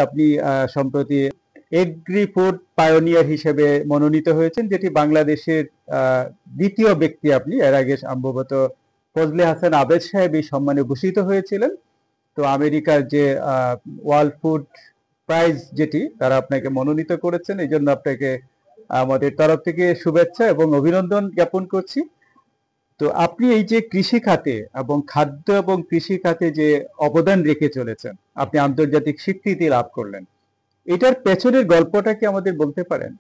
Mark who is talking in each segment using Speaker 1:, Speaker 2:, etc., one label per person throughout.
Speaker 1: আপনি সম্প্রতি agri food pioneer হিসেবে মনোনীত হয়েছেন, যেটি বাংলাদেশের দ্বিতীয় ব্যক্তি। আপনি এর আগে সম্ভবত ফজলে হাসান আবেদ সাহেব এই সম্মানে ভূষিত হয়েছিলেন। তো আমেরিকার যে ওয়ার্ল্ড ফুড প্রাইজ যেটি, তারা আপনাকে মনোনীত করেছেন। এই জন্য আপনাকে আমাদের তরফ থেকে শুভেচ্ছা এবং অভিনন্দন জ্ঞাপন করছি। তো আপনি এই যে কৃষি খাতে এবং খাদ্য এবং কৃষি খাতে যে অবদান রেখে চলেছেন, আপনি আন্তর্জাতিক স্বীকৃতি লাভ করলেন, এটার পেছনের গল্পটা কি আমাদের বলতে পারেন?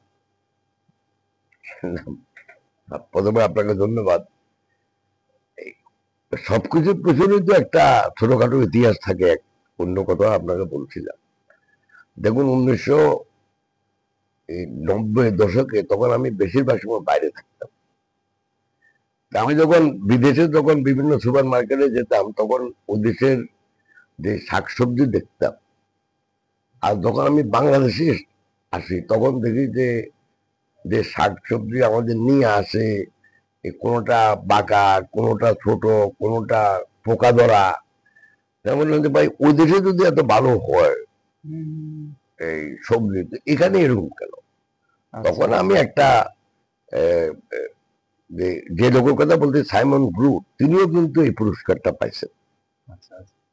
Speaker 2: প্রথমে আপনাকে ধন্যবাদ। সবকিছুর পেছনে তো একটা ছোটখাটো ইতিহাস থাকে। অন্য কথা আপনাকে বলছিলাম, দেখুন 1990 দশকে তখন আমি বেশিরভাগ সময় বাইরে থাকতাম। আমি যখন বিদেশে যখন বিভিন্ন সুপার মার্কেটে যেতাম, তখন ওই দেশের যে শাকসবজি দেখতাম। আর যখন আমি বাংলাদেশে আসি, তখন দেখি যে যে শাকসবজি আমাদের নিয়ে আসে, কোনোটা বাঁকা, কোনোটা ছোট, কোনোটা পোকা ধরা। তেমন ভাই ওই দেশে যদি এত ভালো হয় এই সবজি, এখানে এরকম কেন? তখন আমি একটা যে লোকের কথা বলতে, সাইমন গ্রুট, তিনিও কিন্তু এই পুরস্কারটা পাইছেন।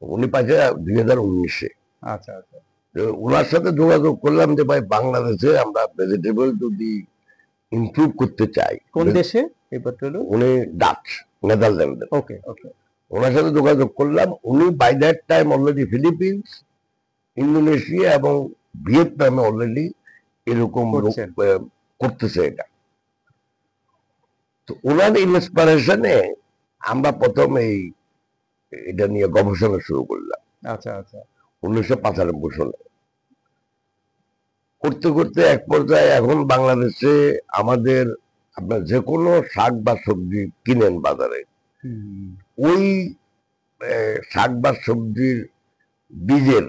Speaker 2: উনি পাইছে 2019-এ। ওনার সাথে যোগাযোগ করলাম যে ভাই, বাংলাদেশে আমরা ভেজিটেবল যদি ইমপ্রুভ করতে চাই।
Speaker 1: কোন দেশে?
Speaker 2: উনি ডাচ, নেদারল্যান্ডের।
Speaker 1: ওকে ওকে।
Speaker 2: ওনার সাথে যোগাযোগ করলাম। উনি by that time already Philippines, Indonesia এবং ভিয়েতনামে অলরেডি এরকম করতেছে এটা। তো ওনার ইন্সপিরেশনে আমরা প্রথম এটা নিয়ে গবেষণা শুরু করলাম। 1995 সালে। করতে করতে এক পর্যায়ে এখন বাংলাদেশে আমাদের, আপনার যে কোনো শাক বা সবজি কিনেন বাজারে, ওই শাক বা সবজির বীজের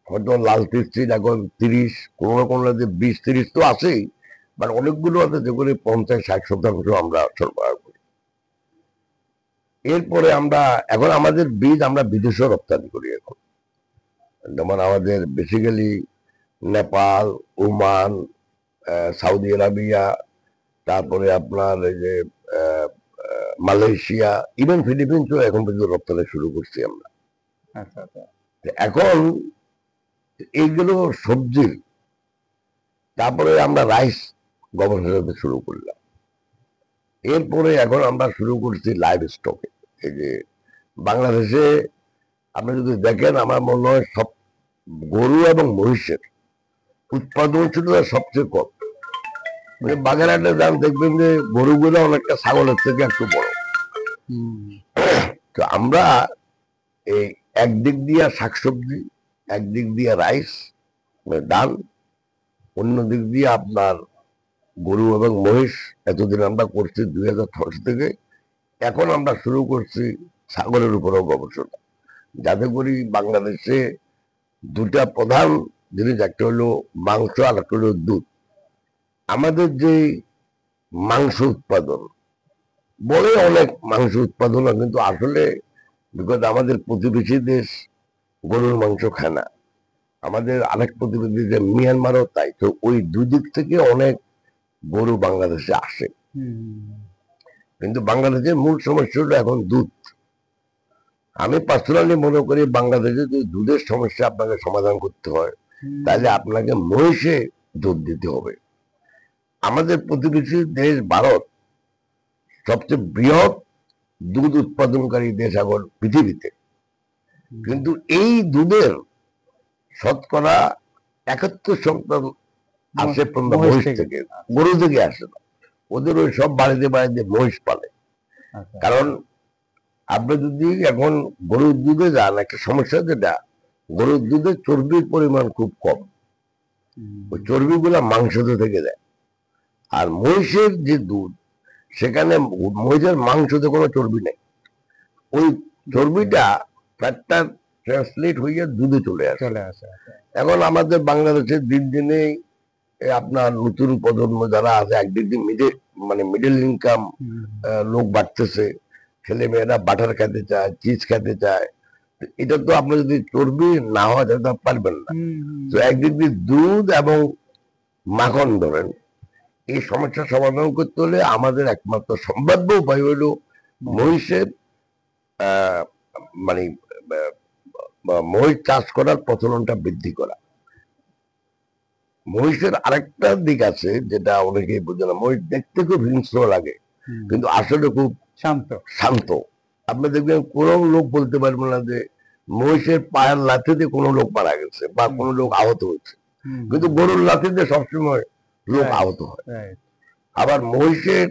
Speaker 2: হয়তো লাল তিসির এখন 30, কোনো যে 20-30 তো আছেই, বাট অনেকগুলো আছে যেগুলো 50-60% আমরা সরবরাহ করি। এরপরে আমরা এখন আমাদের বীজ আমরা বিদেশেও রপ্তানি করি। এখন যেমন আমাদের basically Nepal, Oman, Saudi Arabia, তারপরে আপনার এই যে মালয়েশিয়া, ইভেন ফিলিপিন্সও এখন পর্যন্ত রপ্তানি শুরু করছি আমরা। এখন এইগুলো সবজির, তারপরে আমরা রাইস গবেষণা শুরু করলাম। এরপরে এখন আমরা শুরু করছি লাইভ স্টকে। এই যে বাংলাদেশে আপনি যদি দেখেন, আমার মনে হয় সব গরু এবং মহিষের উৎপাদনশীলতা সবচেয়ে কম। বাগেরহাটে যান, দেখবেন যে গরুগুলো অনেকটা ছাগলের থেকে একটু বড়। তো আমরা এই একদিক দিয়ে শাকসবজি, একদিক দিয়ে রাইস, ডাল, অন্য দিক দিয়ে আপনার গরু এবং মহিষ এতদিন আমরা করছি 2006 থেকে। এখন আমরা শুরু করছি ছাগলের উপরেও গবেষণা, যাতে করি বাংলাদেশে দুটা প্রধান জিনিস, একটা হলো মাংস আর একটা হলো দুধ। আমাদের যে মাংস উৎপাদন বলে অনেক মাংস উৎপাদন হয়, কিন্তু আসলে বিকজ আমাদের প্রতিবেশী দেশ গরুর মাংস খায় না, আমাদের আরেক প্রতিবেশী যে মিয়ানমারও তাই। তো ওই দুই দিক থেকে অনেক গরু বাংলাদেশে আসে, কিন্তু বাংলাদেশের মূল সমস্যা হলো এখন দুধ। আমি পার্সোনালি মনে করি বাংলাদেশে যদি দুধের সমস্যা আপনাকে সমাধান করতে হয়, তাহলে আপনাকে মহিষে দুধ দিতে হবে। আমাদের প্রতিবেশী দেশ ভারত সবচেয়ে বৃহৎ দুধ উৎপাদনকারী দেশ এখন পৃথিবীতে, কিন্তু এই দুধের শতকরা 71% আসে মহিষ থেকে, গরু থেকে আসে না। ওদের ওই সব বাড়িতে বাড়িতে মহিষ পালে। কারণ আপনি যদি এখন গরুর দুধে যান, একটা সমস্যা যেটা, গরুর দুধে চর্বির পরিমাণ খুব কম, ওই চর্বিগুলা মাংসতে থেকে যায়। আর মহিষের যে দুধ, সেখানে মহিষের মাংসতে কোনো চর্বি নেই, ওই চর্বিটা ফ্যাটটা ট্রান্সলেট হয়ে দুধে চলে আসে। এখন আমাদের বাংলাদেশের দিন দিনে আপনার নতুন প্রজন্ম যারা আছে, একদিক দিয়ে মিডল ইনকাম লোক বাড়তেছে, ছেলে মেয়েরা বাটার খেতে চায়, চিজ খেতে চায়, এটা তো আপনি যদি চর্বি না হয় তাহলে তো আপনি পারবেন না।
Speaker 1: হুম, হুম,
Speaker 2: তো একদিক দিয়ে দুধ এবং মাখন ধরেন, এই সমস্যার সমাধান করতে হলে আমাদের একমাত্র সম্ভাব্য উপায় হলো
Speaker 1: মহিষ।
Speaker 2: মহিষের আহ, মানে মহিষ চাষ করার প্রচলনটা বৃদ্ধি করা। মহিষের আরেকটা দিক আছে যেটা অনেকেই বোঝে না, মহিষ দেখতে খুব হিংস্র লাগে
Speaker 1: হুম,
Speaker 2: কিন্তু আসলে খুব
Speaker 1: শান্ত।
Speaker 2: শান্ত। আপনি দেখবেন কোনো লোক বলতে পারবে না যে মহিষের পায়ের লাথিতে কোনো লোক মারা গেছে বা
Speaker 1: হুম,
Speaker 2: কোনো লোক আহত হয়েছে,
Speaker 1: হুম,
Speaker 2: কিন্তু গরুর লাথিতে সবসময় লোক
Speaker 1: রাইট,
Speaker 2: আহত হয়।
Speaker 1: রাইট।
Speaker 2: আবার মহিষের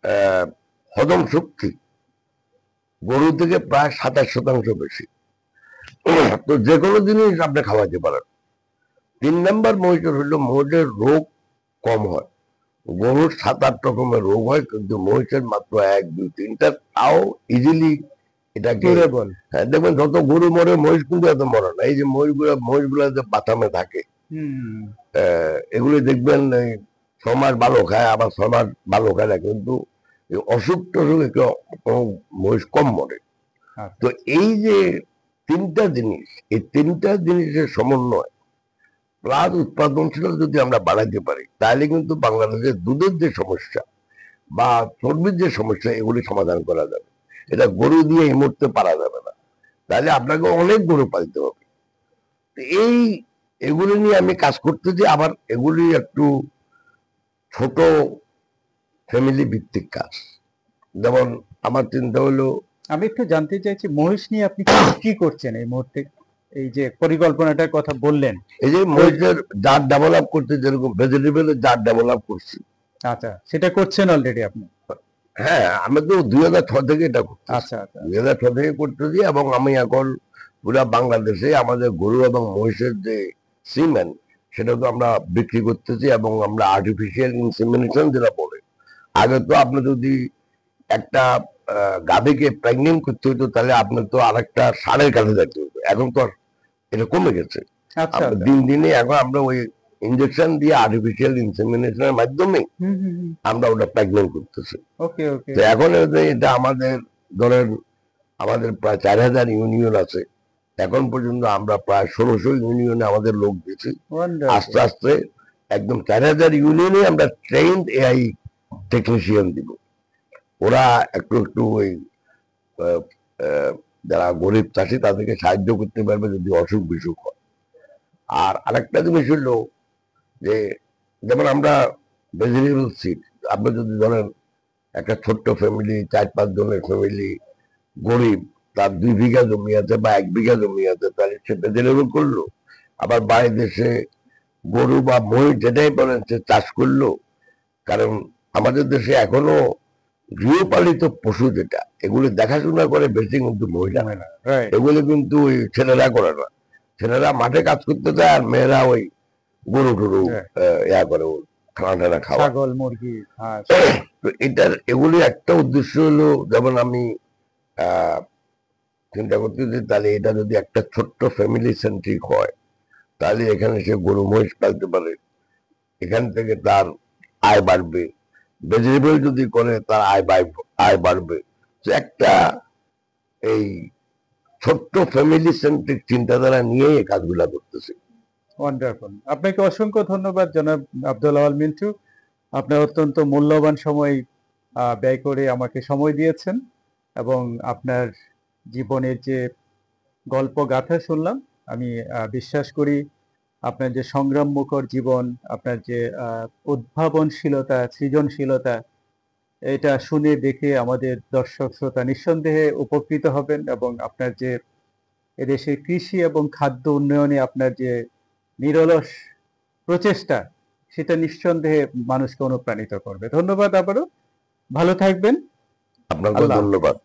Speaker 2: আহ, হজম শক্তি গরু থেকে প্রায় 27% বেশি। তো যে কোনো জিনিস আপনি খাওয়াতে পারেন। 3 নম্বর মহিষের হলো মহিষের রোগ কম হয়। গরুর 7-8 রকমের রোগ হয় কিন্তু মহিষের মাত্র 1-2-3টা, তাও ইজিলি এটাকে।
Speaker 1: কিউরেবল।
Speaker 2: হ্যাঁ, দেখবেন যত গরু মরে মহিষ কিন্তু এত মরে না। এই যে মহিষগুলা যে বাথামে থাকে,
Speaker 1: হুম,
Speaker 2: এগুলি দেখবেন এই 6 মাস ভালো খায় আবার 6 মাস ভালো খায় না, কিন্তু এই অসুখ টসুখ একটু কোনো মহিষ কম মরে।
Speaker 1: আচ্ছা,
Speaker 2: তো এই যে 3টা জিনিস, এই 3টা জিনিসের সমন্বয় প্লাস উৎপাদনশীলতা যদি আমরা বাড়াইতে পারি তাহলে কিন্তু বাংলাদেশের দুধের যে সমস্যা বা চর্বির যে সমস্যা এগুলি সমাধান করা যাবে। এটা গরু দিয়ে এই মুহূর্তে পারা যাবে না, তাহলে আপনাকে অনেক গরু পালতে হবে। তো এগুলি নিয়ে আমি কাজ করতেছি। আবার এগুলি একটু ছোট ফ্যামিলি ভিত্তিক কাজ। যেমন আমার চিন্তা হলো,
Speaker 1: আমি একটু জানতে চাইছি মহিষ নিয়ে আপনি কি কি করছেন এই মুহূর্তে, এই যে পরিকল্পনাটার কথা বললেন।
Speaker 2: এই যে মহিষের জাত ডেভেলপ করতে, যেরকম ভেজিটেবলের জাত ডেভেলপ করছি।
Speaker 1: আচ্ছা, সেটা করছেন অলরেডি আপনি?
Speaker 2: হ্যাঁ, আমি তো 2006 থেকে এটা করতেছি।
Speaker 1: আচ্ছা, আচ্ছা,
Speaker 2: 2006 থেকে করতেছি এবং আমি এখন পুরা বাংলাদেশে আমাদের গরু এবং মহিষের যে সিমেন সেটা তো আমরা বিক্রি করতেছি এবং আমরা আর্টিফিশিয়াল ইনসেমিনেশন যেটা বলে। আগে তো আপনি যদি একটা গাভীকে প্রেগনেন্ট করতে হতো তাহলে আপনার তো আরেকটা ষাঁড়ের কাছে যেতে হতো, এখন তো আর এটা কমে গেছে।
Speaker 1: আচ্ছা,
Speaker 2: আমরা
Speaker 1: আচ্ছা।
Speaker 2: দিন দিনে এখন আমরা ওই ইনজেকশন দিয়ে আর্টিফিশিয়াল ইনসেমিনেশনের মাধ্যমে
Speaker 1: হুম, হুম, হুম।
Speaker 2: আমরা ওটা প্রেগনেন্ট করতেছি।
Speaker 1: ওকে, ওকে।
Speaker 2: তো এখন এটা আমাদের ধরেন আমাদের প্রায় 4,000 ইউনিয়ন আছে। এখন পর্যন্ত আমরা প্রায় 1600 ইউনিয়নে আমাদের লোক দিয়েছি। আস্তে
Speaker 1: ওয়ান্ডারফুল।
Speaker 2: আস্তে একদম 4,000 ইউনিয়নে আমরা ট্রেন্ড এআই টেকনিশিয়ান দিব। ওরা একটু একটু ওই আহ, আহ, যারা গরিব চাষি তাদেরকে সাহায্য করতে পারবে যদি অসুখ বিসুখ হয়। আর আরেকটা জিনিস হলো যে যেমন আমরা ভেজিটেবল সিড, আপনি যদি ধরেন একটা ছোট্ট ফ্যামিলি, 4-5 জনের ফ্যামিলি, গরিব, তার 2 বিঘা জমি আছে বা 1 বিঘা জমি আছে, তাহলে সে ভেজিটেবল করলো, আবার বাইরের দেশে গরু বা মহিষ যেটাই বলেন সে চাষ করলো। কারণ আমাদের দেশে এখনো গৃহপালিত পশু যেটা এগুলি দেখাশোনা করে বেশি কিন্তু মহিলারা।
Speaker 1: রাইট।
Speaker 2: এগুলি কিন্তু ওই ছেলেরা করে না। ছেলেরা মাঠে কাজ করতে যায় আর মেয়েরা ওই গরু টরু ইয়া করে, ওই খানা টানা খাওয়া।
Speaker 1: ছাগল, মুরগি, হাঁস।
Speaker 2: তো এটার এগুলি একটা উদ্দেশ্য হলো, যেমন আমি আহ চিন্তা করতেছি তাহলে এটা যদি একটা ছোট্ট ফ্যামিলি সেন্ট্রিক হয় তাহলে এখানে সে গরু মহিষ পালতে পারে, এখান থেকে তার আয় বাড়বে। ভেজিটেবল যদি করে তার আয় বাড়বে। তো একটা এই ছোট্ট ফ্যামিলি সেন্ট্রিক চিন্তাধারা নিয়ে এই কাজগুলা করতেছি।
Speaker 1: ওয়ান্ডারফুল। আপনাকে অসংখ্য ধন্যবাদ জনাব আব্দুল আওয়াল মিন্টু। আপনার অত্যন্ত মূল্যবান সময় ব্যয় করে আমাকে সময় দিয়েছেন এবং আপনার জীবনের যে গল্প গাথা শুনলাম, আমি বিশ্বাস করি আপনার যে সংগ্রাম মুখর জীবন, আপনার যে উদ্ভাবনশীলতা, সৃজনশীলতা, এটা শুনে দেখে আমাদের দর্শক শ্রোতা নিঃসন্দেহে উপকৃত হবেন এবং আপনার যে এদেশের কৃষি এবং খাদ্য উন্নয়নে আপনার যে নিরলস প্রচেষ্টা, সেটা নিঃসন্দেহে মানুষকে অনুপ্রাণিত করবে। ধন্যবাদ আবারও। ভালো থাকবেন।
Speaker 2: আপনাকেও
Speaker 1: আল্লাহ হাফেজ।
Speaker 2: ধন্যবাদ।